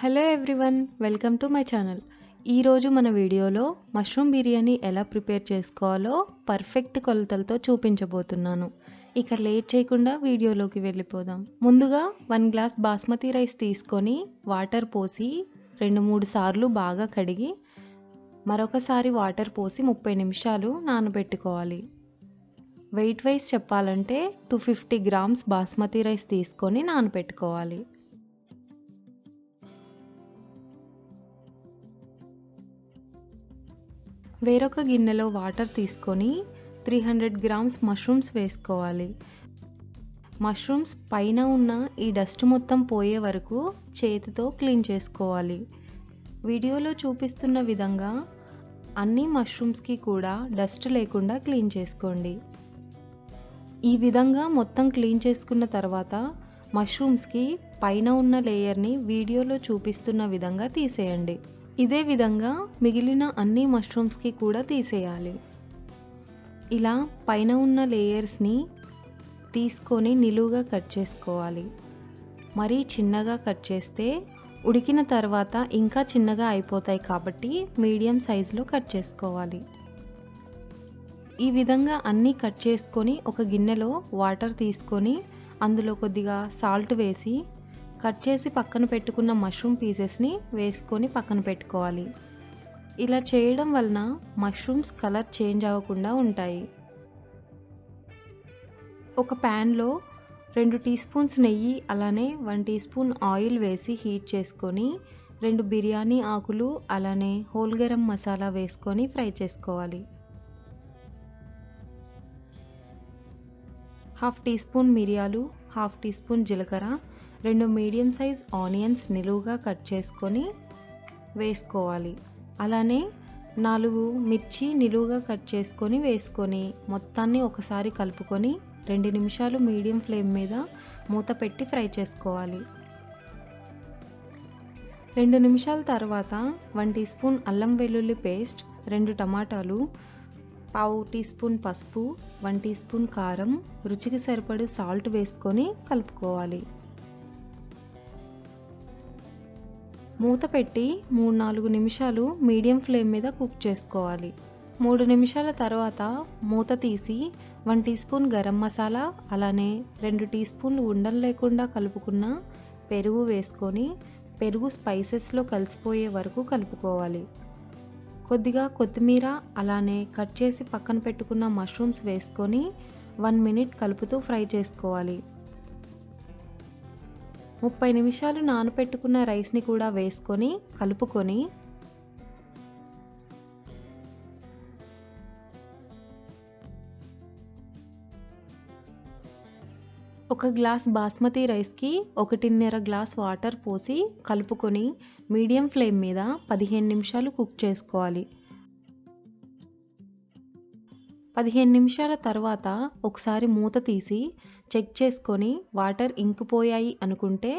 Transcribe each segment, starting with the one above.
Hello everyone, welcome to my channel. ఈరోజు మన వీడియోలో మష్రూమ్ బిర్యానీ ఎలా ప్రిపేర్ చేసుకోవాలో పర్ఫెక్ట్ కొలతలతో చూపించబోతున్నాను. ఇక లేట్ చేయకుండా వీడియోలోకి వెళ్ళిపోదాం. ముందుగా 1 గ్లాస్ బాస్మతి రైస్ తీసుకొని వాటర్ పోసి 2-3 సార్లు బాగా కడిగి మరొకసారి వాటర్ పోసి 30 నిమిషాలు నానబెట్టుకోవాలి. వెయిట్ వైజ్ చెప్పాలంటే 250 గ్రామ్స్ బాస్మతి రైస్ తీసుకొని నానబెట్టుకోవాలి. వేరొక గిన్నెలో వాటర్ తీసుకొని 300 గ్రామ్స్ మష్రూమ్స్ వేసుకోవాలి. మష్రూమ్స్ పైన ఉన్న ఈ డస్ట్ మొత్తం పోయే వరకు చేతితో క్లీన్ చేసుకోవాలి. వీడియోలో చూపిస్తున్న విధంగా అన్ని మష్రూమ్స్కి కూడా డస్ట్ లేకుండా క్లీన్ చేసుకోండి. ఈ విధంగా మొత్తం క్లీన్ చేసుకున్న తర్వాత మష్రూమ్స్కి పైన ఉన్న లేయర్ని వీడియోలో చూపిస్తున్న విధంగా తీసేయండి. ఇదే విధంగా మిగిలిన అన్ని మష్రూమ్స్కి కూడా తీసేయాలి. ఇలా పైన ఉన్న లేయర్స్ని తీసుకొని నిలువుగా కట్ చేసుకోవాలి. మరీ చిన్నగా కట్ చేస్తే ఉడికిన తర్వాత ఇంకా చిన్నగా అయిపోతాయి కాబట్టి మీడియం సైజులో కట్ చేసుకోవాలి. ఈ విధంగా అన్నీ కట్ చేసుకొని ఒక గిన్నెలో వాటర్ తీసుకొని అందులో కొద్దిగా సాల్ట్ వేసి కట్ చేసి పక్కన పెట్టుకున్న మష్రూమ్ పీసెస్ని వేసుకొని పక్కన పెట్టుకోవాలి. ఇలా చేయడం వలన మష్రూమ్స్ కలర్ చేంజ్ అవ్వకుండా ఉంటాయి. ఒక ప్యాన్లో 2 టీ స్పూన్స్ నెయ్యి అలానే 1 టీ స్పూన్ ఆయిల్ వేసి హీట్ చేసుకొని 2 బిర్యానీ ఆకులు అలానే హోల్ గరం మసాలా వేసుకొని ఫ్రై చేసుకోవాలి. 1/2 టీ స్పూన్ మిరియాలు, 1/2 టీ స్పూన్ జీలకర్ర, 2 మీడియం సైజ్ ఆనియన్స్ నిలువుగా కట్ చేసుకొని వేసుకోవాలి. అలానే 4 మిర్చి నిలువుగా కట్ చేసుకొని వేసుకొని మొత్తాన్ని ఒకసారి కలుపుకొని 2 నిమిషాలు మీడియం ఫ్లేమ్ మీద మూత పెట్టి ఫ్రై చేసుకోవాలి. 2 నిమిషాల తర్వాత 1 టీ స్పూన్ అల్లం వెల్లుల్లి పేస్ట్, 2 టమాటాలు, 1/2 టీ స్పూన్ పసుపు, 1 టీ స్పూన్ కారం, రుచికి సరిపడే సాల్ట్ వేసుకొని కలుపుకోవాలి. మూత పెట్టి 3-4 నిమిషాలు మీడియం ఫ్లేమ్ మీద కుక్ చేసుకోవాలి. 3 నిమిషాల తర్వాత మూత తీసి 1 టీ స్పూన్ గరం మసాలా అలానే 2 టీ స్పూన్లు ఉండలు లేకుండా కలుపుకున్న పెరుగు వేసుకొని పెరుగు స్పైసెస్లో కలిసిపోయే వరకు కలుపుకోవాలి. కొద్దిగా కొత్తిమీర అలానే కట్ చేసి పక్కన పెట్టుకున్న మష్రూమ్స్ వేసుకొని 1 మినిట్ కలుపుతూ ఫ్రై చేసుకోవాలి. 30 నిమిషాలు నానపెట్టుకున్న రైస్ని కూడా వేసుకొని కలుపుకొని ఒక గ్లాస్ బాస్మతి రైస్కి 1.5 గ్లాస్ వాటర్ పోసి కలుపుకొని మీడియం ఫ్లేమ్ మీద 15 నిమిషాలు కుక్ చేసుకోవాలి. 15 నిమిషాల తర్వాత ఒకసారి మూత తీసి చెక్ చేసుకొని వాటర్ ఇంకిపోయాయి అనుకుంటే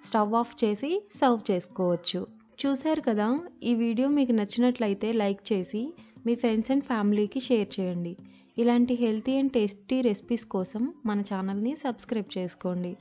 స్టవ్ ఆఫ్ చేసి సర్వ్ చేసుకోవచ్చు. చూశారు కదా, ఈ వీడియో మీకు నచ్చినట్లయితే లైక్ చేసి మీ ఫ్రెండ్స్ అండ్ ఫ్యామిలీకి షేర్ చేయండి. ఇలాంటి హెల్తీ అండ్ టేస్టీ రెసిపీస్ కోసం మన ఛానల్ని సబ్స్క్రైబ్ చేసుకోండి.